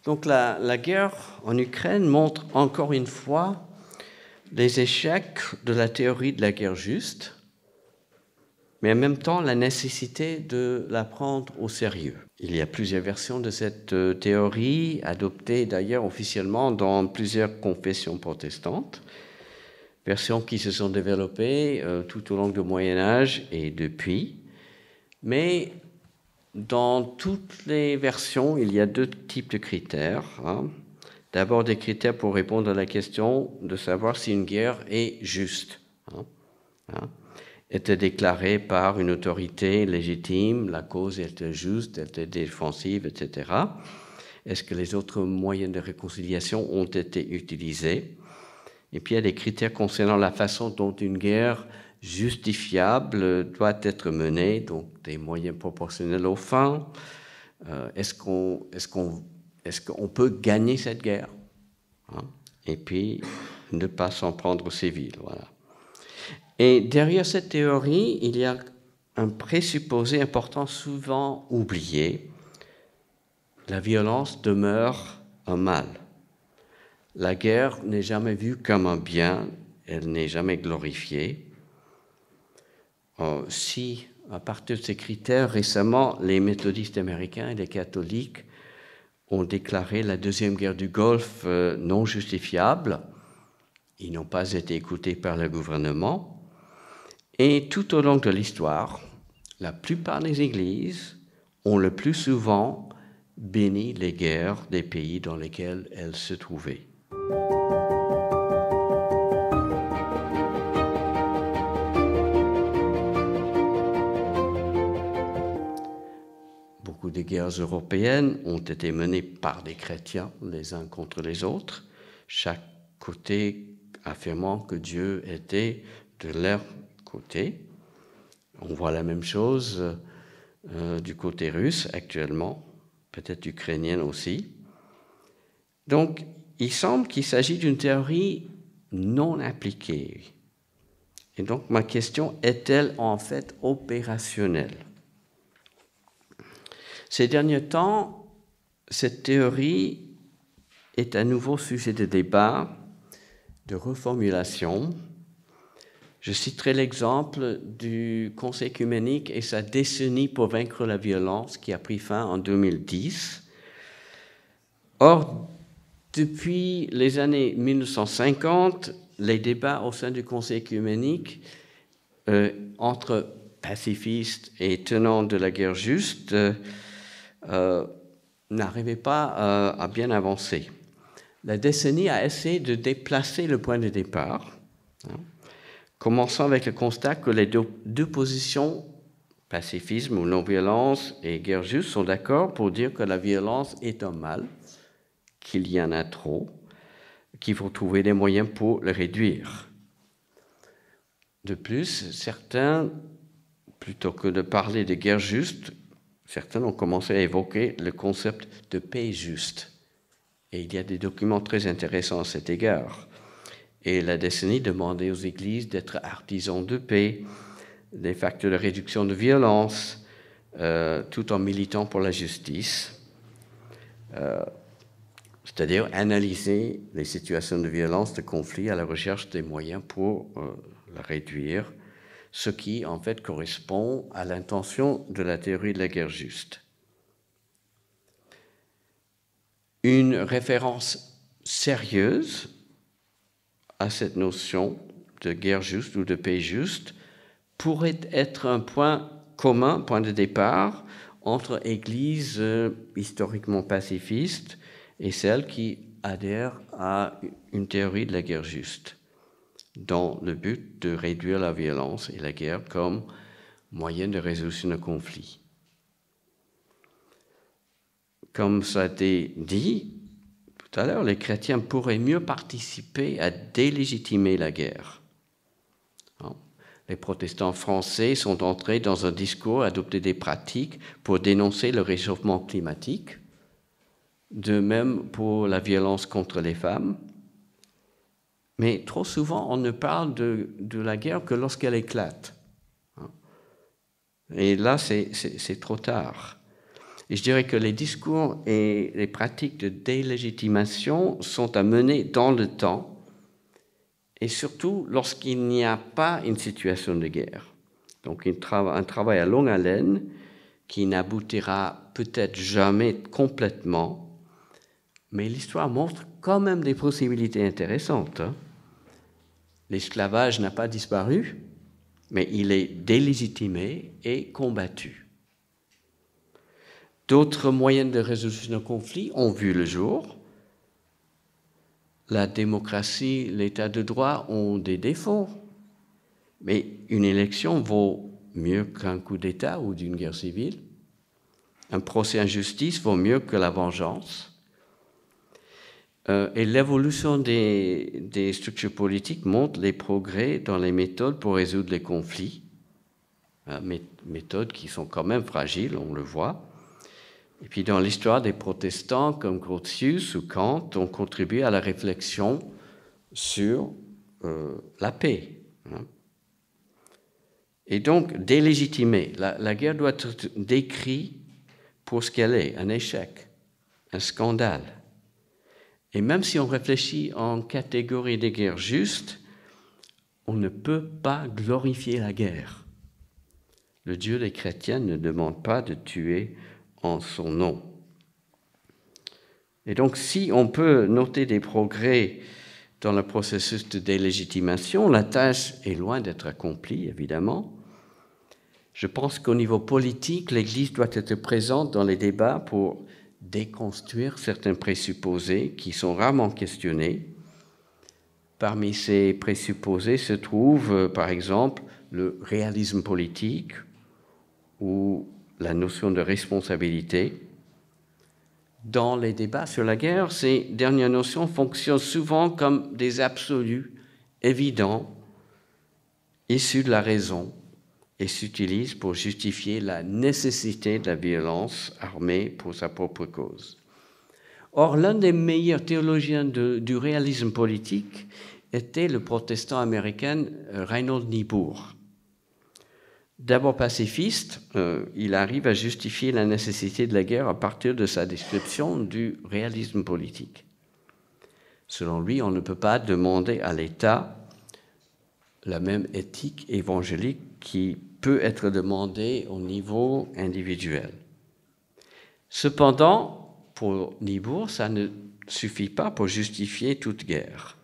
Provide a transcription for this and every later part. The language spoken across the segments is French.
Donc la guerre en Ukraine montre encore une fois les échecs de la théorie de la guerre juste, mais en même temps la nécessité de la prendre au sérieux. Il y a plusieurs versions de cette théorie, adoptées d'ailleurs officiellement dans plusieurs confessions protestantes, versions qui se sont développées tout au long du Moyen-Âge et depuis. Mais dans toutes les versions, il y a deux types de critères. D'abord, des critères pour répondre à la question de savoir si une guerre est juste. Était déclarée par une autorité légitime, la cause était juste, elle était défensive, etc. Est-ce que les autres moyens de réconciliation ont été utilisés? Et puis il y a des critères concernant la façon dont une guerre justifiable doit être menée, donc des moyens proportionnels aux fins. Est-ce qu'on peut gagner cette guerre? Et puis ne pas s'en prendre aux civils, voilà. Et derrière cette théorie, il y a un présupposé important souvent oublié. La violence demeure un mal. La guerre n'est jamais vue comme un bien, elle n'est jamais glorifiée. Si, à partir de ces critères, récemment, les méthodistes américains et les catholiques ont déclaré la Deuxième Guerre du Golfe non justifiable, ils n'ont pas été écoutés par le gouvernement. Et tout au long de l'histoire, la plupart des églises ont le plus souvent béni les guerres des pays dans lesquels elles se trouvaient. Beaucoup de guerres européennes ont été menées par des chrétiens les uns contre les autres, chaque côté affirmant que Dieu était de leur côté. On voit la même chose du côté russe actuellement, peut-être ukrainien aussi. Donc, il semble qu'il s'agit d'une théorie non appliquée. Et donc, ma question, est-elle en fait opérationnelle? Ces derniers temps, cette théorie est à nouveau sujet de débat, de reformulation. Je citerai l'exemple du Conseil œcuménique et sa décennie pour vaincre la violence qui a pris fin en 2010. Or, depuis les années 1950, les débats au sein du Conseil œcuménique entre pacifistes et tenants de la guerre juste n'arrivaient pas à bien avancer. La décennie a essayé de déplacer le point de départ, commençant avec le constat que les deux positions, pacifisme ou non-violence et guerre juste, sont d'accord pour dire que la violence est un mal, qu'il y en a trop, qu'il faut trouver des moyens pour le réduire. De plus, certains, plutôt que de parler de guerre juste, certains ont commencé à évoquer le concept de paix juste. Et il y a des documents très intéressants à cet égard. Et la décennie demandait aux églises d'être artisans de paix, des facteurs de réduction de violence, tout en militant pour la justice, c'est-à-dire analyser les situations de violence, de conflit à la recherche des moyens pour la réduire, ce qui en fait correspond à l'intention de la théorie de la guerre juste. Une référence sérieuse à cette notion de guerre juste ou de paix juste pourrait être un point commun, point de départ, entre églises historiquement pacifistes et celles qui adhèrent à une théorie de la guerre juste, dans le but de réduire la violence et la guerre comme moyen de résolution de conflits. Comme ça a été dit tout à l'heure, les chrétiens pourraient mieux participer à délégitimer la guerre. Les protestants français sont entrés dans un discours, adopté des pratiques pour dénoncer le réchauffement climatique, de même pour la violence contre les femmes. Mais trop souvent, on ne parle de la guerre que lorsqu'elle éclate. Et là, c'est trop tard. Et je dirais que les discours et les pratiques de délégitimation sont à mener dans le temps, et surtout lorsqu'il n'y a pas une situation de guerre. Donc un travail à longue haleine qui n'aboutira peut-être jamais complètement, mais l'histoire montre quand même des possibilités intéressantes. L'esclavage n'a pas disparu, mais il est délégitimé et combattu. D'autres moyens de résolution de conflits ont vu le jour. La démocratie, l'état de droit ont des défauts, mais une élection vaut mieux qu'un coup d'État ou d'une guerre civile. Un procès en justice vaut mieux que la vengeance. Et l'évolution des structures politiques montre les progrès dans les méthodes pour résoudre les conflits, méthodes qui sont quand même fragiles, on le voit. Et puis dans l'histoire, des protestants comme Grotius ou Kant ont contribué à la réflexion sur la paix. Et donc, délégitimer. La guerre doit être décrite pour ce qu'elle est, un échec, un scandale. Et même si on réfléchit en catégorie de guerre juste, on ne peut pas glorifier la guerre. Le Dieu des chrétiens ne demande pas de tuer en son nom. Et donc, si on peut noter des progrès dans le processus de délégitimation, la tâche est loin d'être accomplie, évidemment. Je pense qu'au niveau politique, l'Église doit être présente dans les débats pour déconstruire certains présupposés qui sont rarement questionnés. Parmi ces présupposés se trouve, par exemple, le réalisme politique ou la notion de responsabilité. Dans les débats sur la guerre, ces dernières notions fonctionnent souvent comme des absolus évidents, issus de la raison, et s'utilisent pour justifier la nécessité de la violence armée pour sa propre cause. Or, l'un des meilleurs théologiens du réalisme politique était le protestant américain Reinhold Niebuhr. D'abord pacifiste, il arrive à justifier la nécessité de la guerre à partir de sa description du réalisme politique. Selon lui, on ne peut pas demander à l'État la même éthique évangélique qui peut être demandée au niveau individuel. Cependant, pour Niebuhr, ça ne suffit pas pour justifier toute guerre.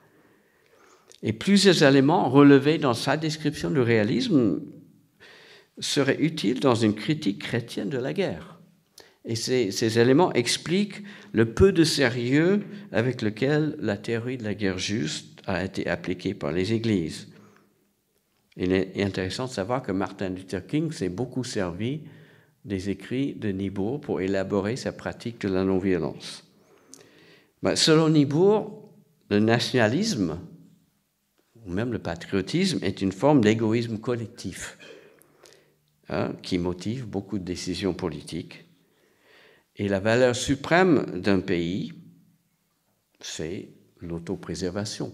Et plusieurs éléments relevés dans sa description du réalisme seraient utiles dans une critique chrétienne de la guerre. Et ces éléments expliquent le peu de sérieux avec lequel la théorie de la guerre juste a été appliquée par les églises. Il est intéressant de savoir que Martin Luther King s'est beaucoup servi des écrits de Niebuhr pour élaborer sa pratique de la non-violence. Selon Niebuhr, le nationalisme, ou même le patriotisme, est une forme d'égoïsme collectif qui motive beaucoup de décisions politiques. Et la valeur suprême d'un pays, c'est l'autopréservation.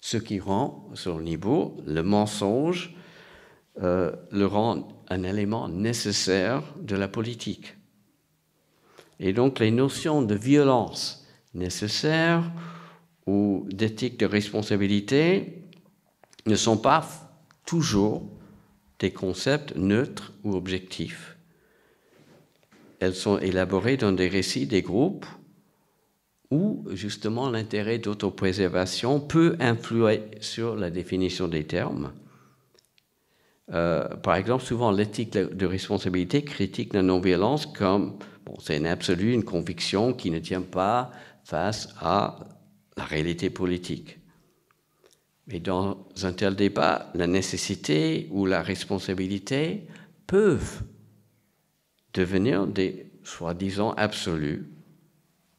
Ce qui rend, selon Niebuhr, le mensonge le rend un élément nécessaire de la politique. Et donc les notions de violence nécessaire ou d'éthique de responsabilité ne sont pas toujours des concepts neutres ou objectifs. Elles sont élaborées dans des récits des groupes où, justement, l'intérêt d'autopréservation peut influer sur la définition des termes. Par exemple, souvent, l'éthique de responsabilité critique la non-violence comme, c'est un absolu, une conviction qui ne tient pas face à la réalité politique. Mais dans un tel débat, la nécessité ou la responsabilité peuvent devenir des soi-disant absolus,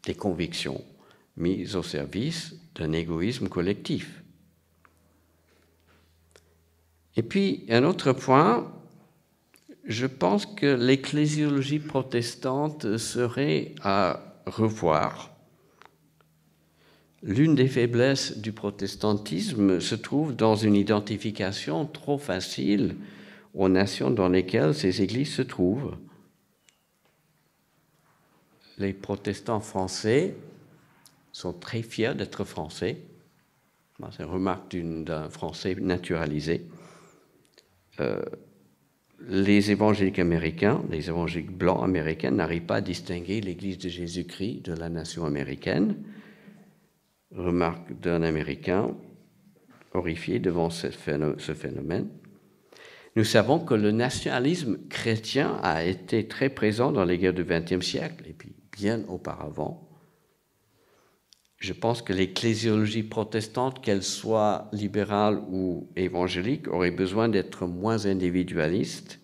des convictions mises au service d'un égoïsme collectif. Et puis, un autre point, je pense que l'ecclésiologie protestante serait à revoir. L'une des faiblesses du protestantisme se trouve dans une identification trop facile aux nations dans lesquelles ces églises se trouvent. les protestants français sont très fiers d'être français. C'est une remarque d'un français naturalisé. Les évangéliques américains, les évangéliques blancs américains n'arrivent pas à distinguer l'Église de Jésus-Christ de la nation américaine. Remarque d'un Américain horrifié devant ce phénomène. Nous savons que le nationalisme chrétien a été très présent dans les guerres du XXe siècle et puis bien auparavant. Je pense que l'ecclésiologie protestante, qu'elle soit libérale ou évangélique, aurait besoin d'être moins individualiste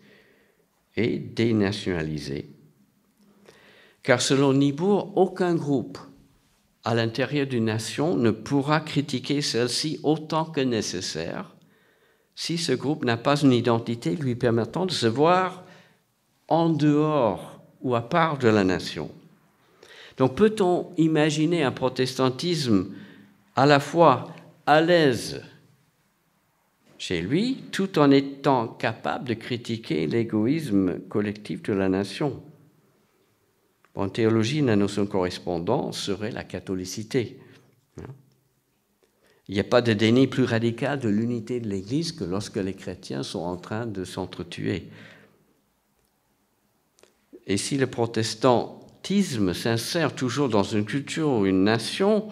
et dénationalisée. Car selon Niebuhr, aucun groupe à l'intérieur d'une nation ne pourra critiquer celle-ci autant que nécessaire si ce groupe n'a pas une identité lui permettant de se voir en dehors ou à part de la nation. Donc peut-on imaginer un protestantisme à la fois à l'aise chez lui, tout en étant capable de critiquer l'égoïsme collectif de la nation? En théologie, la notion correspondante serait la catholicité. Il n'y a pas de déni plus radical de l'unité de l'Église que lorsque les chrétiens sont en train de s'entretuer. Et si le protestantisme s'insère toujours dans une culture ou une nation,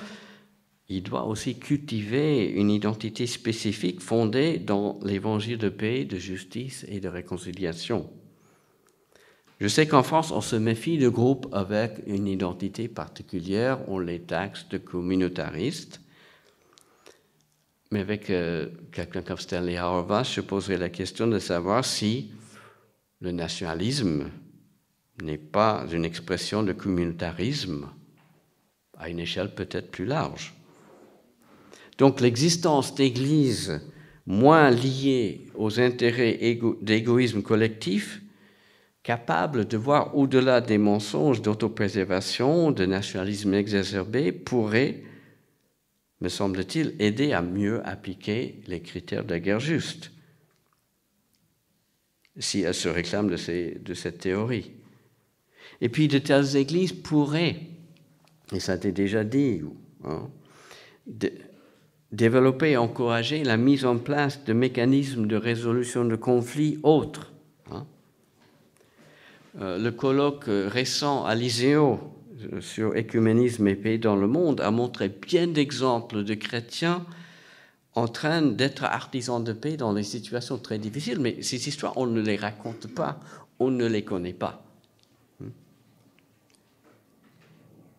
il doit aussi cultiver une identité spécifique fondée dans l'évangile de paix, de justice et de réconciliation. Je sais qu'en France, on se méfie de groupes avec une identité particulière, on les taxe de communautaristes. Mais avec quelqu'un comme Stanley Hauerwas, je poserai la question de savoir si le nationalisme n'est pas une expression de communautarisme à une échelle peut-être plus large. Donc l'existence d'églises moins liées aux intérêts d'égoïsme collectif, capables de voir au-delà des mensonges d'autopréservation, de nationalisme exacerbé, pourrait, me semble-t-il, aider à mieux appliquer les critères de la guerre juste, si elle se réclame de cette théorie. Et puis de telles églises pourraient, et ça a été déjà dit, développer et encourager la mise en place de mécanismes de résolution de conflits autres. Le colloque récent à l'ISEO sur écuménisme et paix dans le monde a montré bien d'exemples de chrétiens en train d'être artisans de paix dans des situations très difficiles, mais ces histoires, on ne les raconte pas, on ne les connaît pas.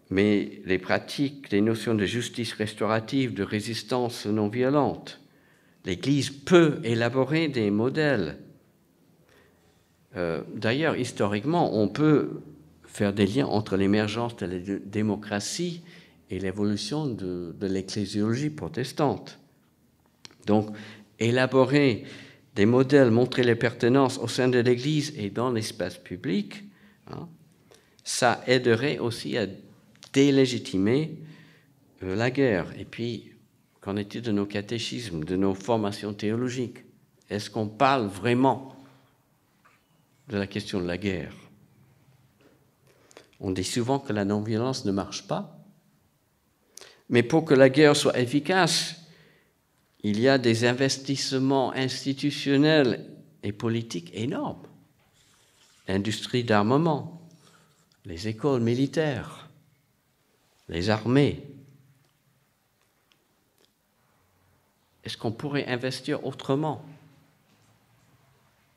Mais les pratiques, les notions de justice restaurative, de résistance non violente, l'Église peut élaborer des modèles. D'ailleurs, historiquement, on peut faire des liens entre l'émergence de la démocratie et l'évolution de l'ecclésiologie protestante. Donc, élaborer des modèles, montrer les pertenances au sein de l'Église et dans l'espace public, ça aiderait aussi à délégitimer la guerre. Et puis, qu'en est-il de nos catéchismes, de nos formations théologiques? Est-ce qu'on parle vraiment de la question de la guerre? On dit souvent que la non-violence ne marche pas, mais pour que la guerre soit efficace, il y a des investissements institutionnels et politiques énormes. L'industrie d'armement, les écoles militaires, les armées. Est-ce qu'on pourrait investir autrement?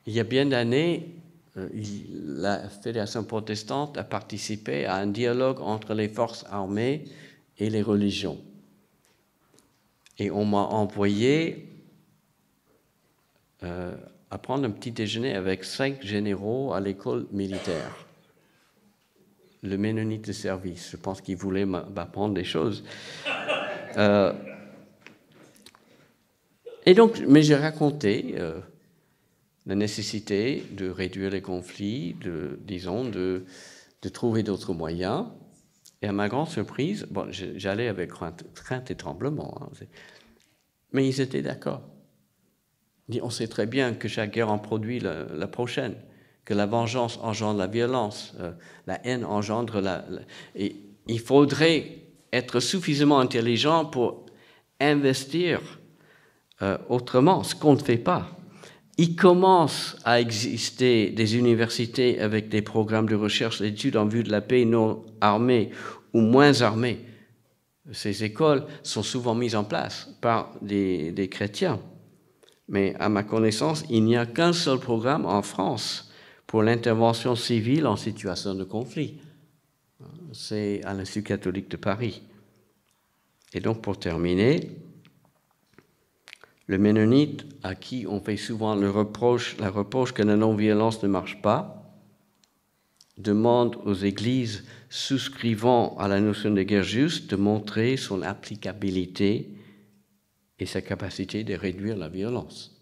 Il y a bien d'années, la Fédération protestante a participé à un dialogue entre les forces armées et les religions. Et on m'a envoyé à prendre un petit déjeuner avec 5 généraux à l'école militaire. Le ménonite de service. Je pense qu'il voulait m'apprendre des choses. Et donc, mais j'ai raconté la nécessité de réduire les conflits, de trouver d'autres moyens. Et à ma grande surprise, bon, j'allais avec crainte et tremblement, mais ils étaient d'accord. On sait très bien que chaque guerre en produit la prochaine. que la vengeance engendre la violence, la haine engendre et il faudrait être suffisamment intelligent pour investir autrement, ce qu'on ne fait pas. Il commence à exister des universités avec des programmes de recherche et d'études en vue de la paix non armée ou moins armée. Ces écoles sont souvent mises en place par des chrétiens. Mais à ma connaissance, il n'y a qu'un seul programme en France pour l'intervention civile en situation de conflit. C'est à l'Institut catholique de Paris. Et donc, pour terminer, le ménonite, à qui on fait souvent la reproche que la non-violence ne marche pas, demande aux églises souscrivant à la notion de guerre juste de montrer son applicabilité et sa capacité de réduire la violence.